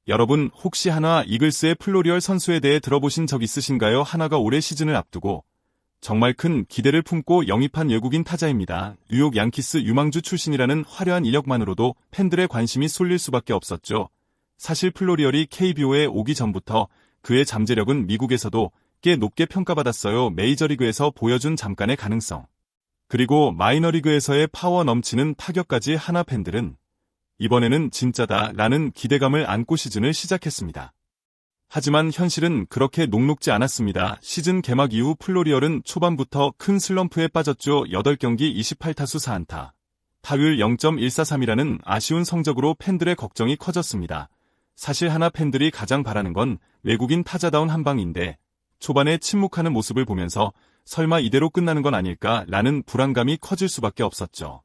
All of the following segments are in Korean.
여러분 혹시 하나 이글스의 플로리얼 선수에 대해 들어보신 적 있으신가요? 하나가 올해 시즌을 앞두고 정말 큰 기대를 품고 영입한 외국인 타자입니다. 뉴욕 양키스 유망주 출신이라는 화려한 이력만으로도 팬들의 관심이 쏠릴 수밖에 없었죠. 사실 플로리얼이 KBO에 오기 전부터 그의 잠재력은 미국에서도 꽤 높게 평가받았어요. 메이저리그에서 보여준 잠깐의 가능성, 그리고 마이너리그에서의 파워 넘치는 타격까지 하나 팬들은 이번에는 진짜다 라는 기대감을 안고 시즌을 시작했습니다. 하지만 현실은 그렇게 녹록지 않았습니다. 시즌 개막 이후 플로리얼은 초반부터 큰 슬럼프에 빠졌죠. 8경기 28타수 4안타, 타율 0.143이라는 아쉬운 성적으로 팬들의 걱정이 커졌습니다. 사실 하나 팬들이 가장 바라는 건 외국인 타자다운 한방인데 초반에 침묵하는 모습을 보면서 설마 이대로 끝나는 건 아닐까 라는 불안감이 커질 수밖에 없었죠.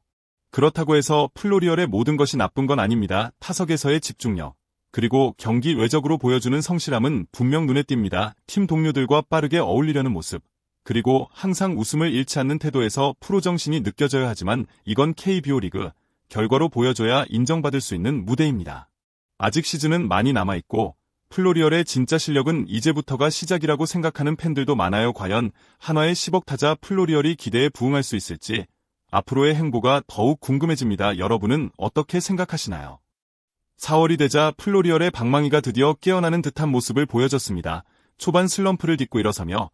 그렇다고 해서 플로리얼의 모든 것이 나쁜 건 아닙니다. 타석에서의 집중력, 그리고 경기 외적으로 보여주는 성실함은 분명 눈에 띕니다. 팀 동료들과 빠르게 어울리려는 모습, 그리고 항상 웃음을 잃지 않는 태도에서 프로 정신이 느껴져야 하지만 이건 KBO 리그, 결과로 보여줘야 인정받을 수 있는 무대입니다. 아직 시즌은 많이 남아있고 플로리얼의 진짜 실력은 이제부터가 시작이라고 생각하는 팬들도 많아요. 과연 한화의 10억 타자 플로리얼이 기대에 부응할 수 있을지 앞으로의 행보가 더욱 궁금해집니다. 여러분은 어떻게 생각하시나요? 4월이 되자 플로리얼의 방망이가 드디어 깨어나는 듯한 모습을 보여줬습니다. 초반 슬럼프를 딛고 일어서며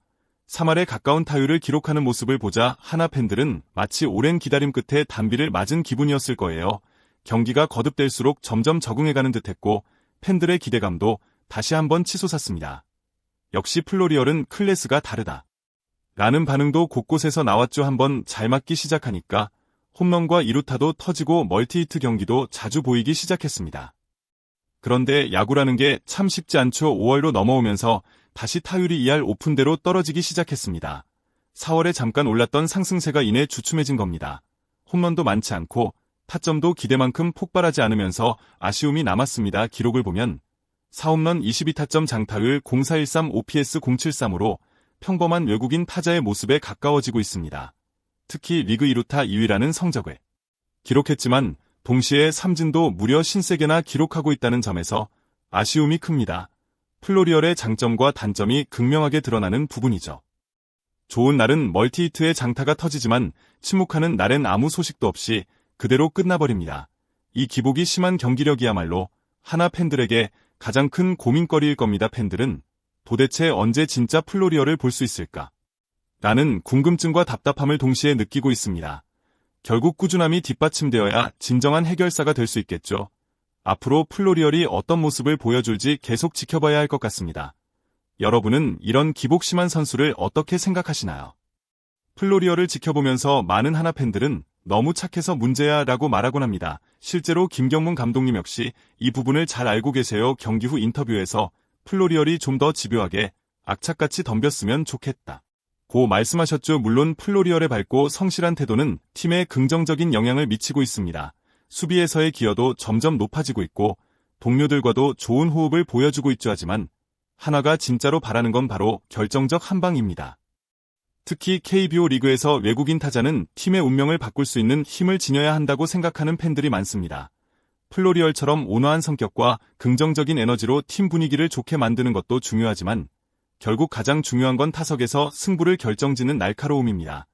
3할에 가까운 타율을 기록하는 모습을 보자 하나 팬들은 마치 오랜 기다림 끝에 단비를 맞은 기분이었을 거예요. 경기가 거듭될수록 점점 적응해가는 듯했고 팬들의 기대감도 다시 한번 치솟았습니다. 역시 플로리얼은 클래스가 다르다 라는 반응도 곳곳에서 나왔죠. 한번 잘 맞기 시작하니까 홈런과 2루타도 터지고 멀티히트 경기도 자주 보이기 시작했습니다. 그런데 야구라는 게 참 쉽지 않죠. 5월로 넘어오면서 다시 타율이 2할 오픈대로 떨어지기 시작했습니다. 4월에 잠깐 올랐던 상승세가 이내 주춤해진 겁니다. 홈런도 많지 않고 타점도 기대만큼 폭발하지 않으면서 아쉬움이 남았습니다. 기록을 보면 4홈런 22타점 장타율 0.413 OPS 0.73으로 평범한 외국인 타자의 모습에 가까워지고 있습니다. 특히 리그 2루타 2위라는 성적을 기록했지만 동시에 삼진도 무려 53개나 기록하고 있다는 점에서 아쉬움이 큽니다. 플로리얼의 장점과 단점이 극명하게 드러나는 부분이죠. 좋은 날은 멀티히트의 장타가 터지지만 침묵하는 날엔 아무 소식도 없이 그대로 끝나버립니다. 이 기복이 심한 경기력이야말로 하나 팬들에게 가장 큰 고민거리일 겁니다. 팬들은 도대체 언제 진짜 플로리얼을 볼 수 있을까? 라는 궁금증과 답답함을 동시에 느끼고 있습니다. 결국 꾸준함이 뒷받침되어야 진정한 해결사가 될 수 있겠죠. 앞으로 플로리얼이 어떤 모습을 보여줄지 계속 지켜봐야 할 것 같습니다. 여러분은 이런 기복 심한 선수를 어떻게 생각하시나요? 플로리얼을 지켜보면서 많은 하나 팬들은 너무 착해서 문제야 라고 말하곤 합니다. 실제로 김경문 감독님 역시 이 부분을 잘 알고 계세요. 경기 후 인터뷰에서 플로리얼이 좀 더 집요하게 악착같이 덤볐으면 좋겠다 고 말씀하셨죠. 물론 플로리얼의 밝고 성실한 태도는 팀에 긍정적인 영향을 미치고 있습니다. 수비에서의 기여도 점점 높아지고 있고 동료들과도 좋은 호흡을 보여주고 있죠. 하지만 하나가 진짜로 바라는 건 바로 결정적 한방입니다. 특히 KBO 리그에서 외국인 타자는 팀의 운명을 바꿀 수 있는 힘을 지녀야 한다고 생각하는 팬들이 많습니다. 플로리얼처럼 온화한 성격과 긍정적인 에너지로 팀 분위기를 좋게 만드는 것도 중요하지만 결국 가장 중요한 건 타석에서 승부를 결정짓는 날카로움입니다.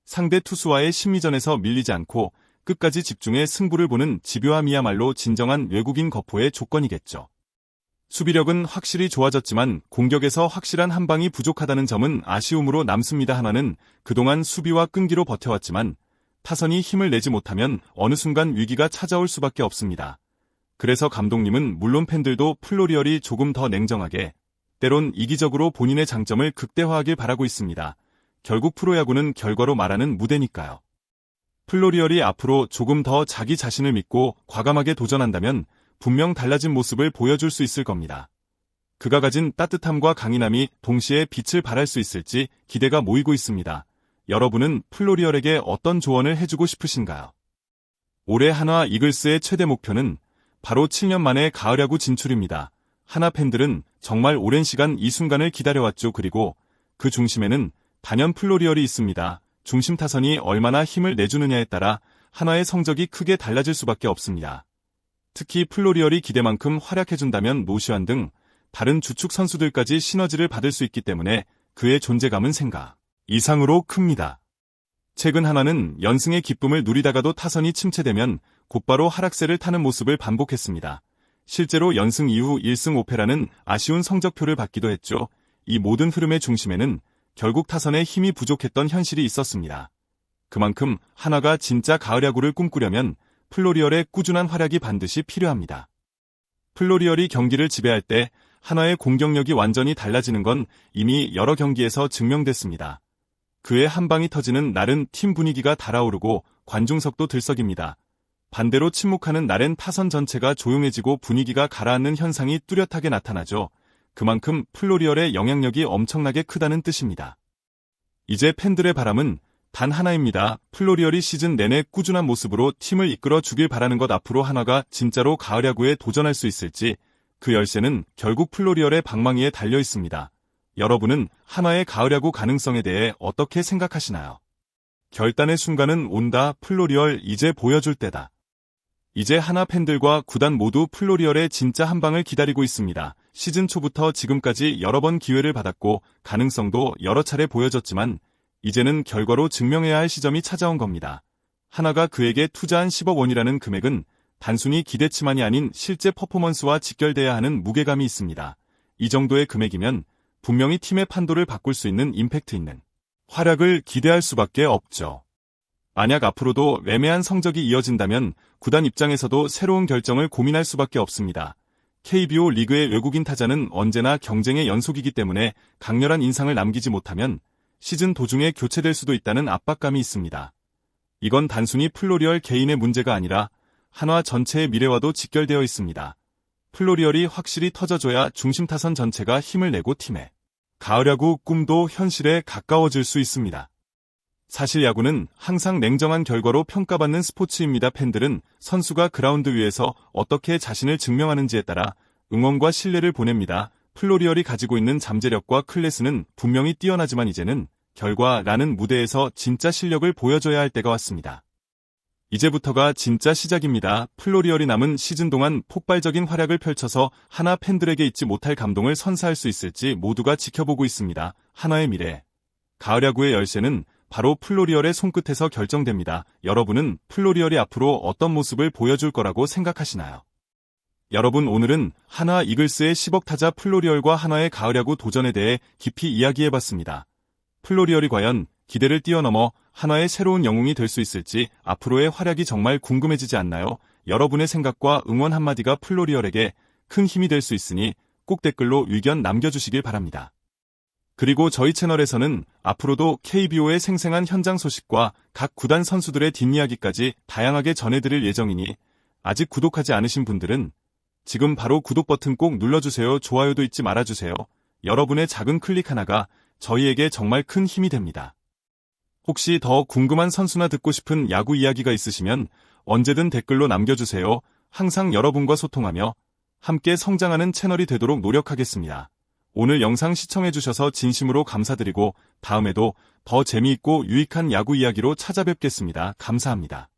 상대 투수와의 심리전에서 밀리지 않고 끝까지 집중해 승부를 보는 집요함이야말로 진정한 외국인 거포의 조건이겠죠. 수비력은 확실히 좋아졌지만 공격에서 확실한 한방이 부족하다는 점은 아쉬움으로 남습니다. 하나는 그동안 수비와 끈기로 버텨왔지만 타선이 힘을 내지 못하면 어느 순간 위기가 찾아올 수밖에 없습니다. 그래서 감독님은 물론 팬들도 플로리얼이 조금 더 냉정하게, 때론 이기적으로 본인의 장점을 극대화하길 바라고 있습니다. 결국 프로야구는 결과로 말하는 무대니까요. 플로리얼이 앞으로 조금 더 자기 자신을 믿고 과감하게 도전한다면 분명 달라진 모습을 보여줄 수 있을 겁니다. 그가 가진 따뜻함과 강인함이 동시에 빛을 발할 수 있을지 기대가 모이고 있습니다. 여러분은 플로리얼에게 어떤 조언을 해주고 싶으신가요? 올해 한화 이글스의 최대 목표는 바로 7년 만에 가을야구 진출입니다. 하나 팬들은 정말 오랜 시간 이 순간을 기다려왔죠. 그리고 그 중심에는 단연 플로리얼이 있습니다. 중심 타선이 얼마나 힘을 내주느냐에 따라 한화의 성적이 크게 달라질 수밖에 없습니다. 특히 플로리얼이 기대만큼 활약해준다면 노시환 등 다른 주축 선수들까지 시너지를 받을 수 있기 때문에 그의 존재감은 생각 이상으로 큽니다. 최근 하나는 연승의 기쁨을 누리다가도 타선이 침체되면 곧바로 하락세를 타는 모습을 반복했습니다. 실제로 연승 이후 1승 5패라는 아쉬운 성적표를 받기도 했죠. 이 모든 흐름의 중심에는 결국 타선에 힘이 부족했던 현실이 있었습니다. 그만큼 하나가 진짜 가을 야구를 꿈꾸려면 플로리얼의 꾸준한 활약이 반드시 필요합니다. 플로리얼이 경기를 지배할 때 하나의 공격력이 완전히 달라지는 건 이미 여러 경기에서 증명됐습니다. 그의 한 방이 터지는 날은 팀 분위기가 달아오르고 관중석도 들썩입니다. 반대로 침묵하는 날엔 타선 전체가 조용해지고 분위기가 가라앉는 현상이 뚜렷하게 나타나죠. 그만큼 플로리얼의 영향력이 엄청나게 크다는 뜻입니다. 이제 팬들의 바람은 단 하나입니다. 플로리얼이 시즌 내내 꾸준한 모습으로 팀을 이끌어 주길 바라는 것. 앞으로 하나가 진짜로 가을 야구에 도전할 수 있을지 그 열쇠는 결국 플로리얼의 방망이에 달려 있습니다. 여러분은 하나의 가을 야구 가능성에 대해 어떻게 생각하시나요? 결단의 순간은 온다. 플로리얼 이제 보여줄 때다. 이제 하나 팬들과 구단 모두 플로리얼의 진짜 한 방을 기다리고 있습니다. 시즌 초부터 지금까지 여러 번 기회를 받았고 가능성도 여러 차례 보여줬지만 이제는 결과로 증명해야 할 시점이 찾아온 겁니다. 하나가 그에게 투자한 10억 원이라는 금액은 단순히 기대치만이 아닌 실제 퍼포먼스와 직결돼야 하는 무게감이 있습니다. 이 정도의 금액이면 분명히 팀의 판도를 바꿀 수 있는 임팩트 있는 활약을 기대할 수밖에 없죠. 만약 앞으로도 애매한 성적이 이어진다면 구단 입장에서도 새로운 결정을 고민할 수밖에 없습니다. KBO 리그의 외국인 타자는 언제나 경쟁의 연속이기 때문에 강렬한 인상을 남기지 못하면 시즌 도중에 교체될 수도 있다는 압박감이 있습니다. 이건 단순히 플로리얼 개인의 문제가 아니라 한화 전체의 미래와도 직결되어 있습니다. 플로리얼이 확실히 터져줘야 중심 타선 전체가 힘을 내고 팀의 가을 야구 꿈도 현실에 가까워질 수 있습니다. 사실 야구는 항상 냉정한 결과로 평가받는 스포츠입니다. 팬들은 선수가 그라운드 위에서 어떻게 자신을 증명하는지에 따라 응원과 신뢰를 보냅니다. 플로리얼이 가지고 있는 잠재력과 클래스는 분명히 뛰어나지만 이제는 결과라는 무대에서 진짜 실력을 보여줘야 할 때가 왔습니다. 이제부터가 진짜 시작입니다. 플로리얼이 남은 시즌 동안 폭발적인 활약을 펼쳐서 하나 팬들에게 잊지 못할 감동을 선사할 수 있을지 모두가 지켜보고 있습니다. 하나의 미래. 가을 야구의 열쇠는 바로 플로리얼의 손끝에서 결정됩니다. 여러분은 플로리얼이 앞으로 어떤 모습을 보여줄 거라고 생각하시나요? 여러분, 오늘은 한화 이글스의 10억 타자 플로리얼과 한화의 가을 야구 도전에 대해 깊이 이야기해봤습니다. 플로리얼이 과연 기대를 뛰어넘어 한화의 새로운 영웅이 될 수 있을지 앞으로의 활약이 정말 궁금해지지 않나요? 여러분의 생각과 응원 한마디가 플로리얼에게 큰 힘이 될 수 있으니 꼭 댓글로 의견 남겨주시길 바랍니다. 그리고 저희 채널에서는 앞으로도 KBO의 생생한 현장 소식과 각 구단 선수들의 뒷이야기까지 다양하게 전해드릴 예정이니 아직 구독하지 않으신 분들은 지금 바로 구독 버튼 꼭 눌러주세요. 좋아요도 잊지 말아주세요. 여러분의 작은 클릭 하나가 저희에게 정말 큰 힘이 됩니다. 혹시 더 궁금한 선수나 듣고 싶은 야구 이야기가 있으시면 언제든 댓글로 남겨주세요. 항상 여러분과 소통하며 함께 성장하는 채널이 되도록 노력하겠습니다. 오늘 영상 시청해주셔서 진심으로 감사드리고 다음에도 더 재미있고 유익한 야구 이야기로 찾아뵙겠습니다. 감사합니다.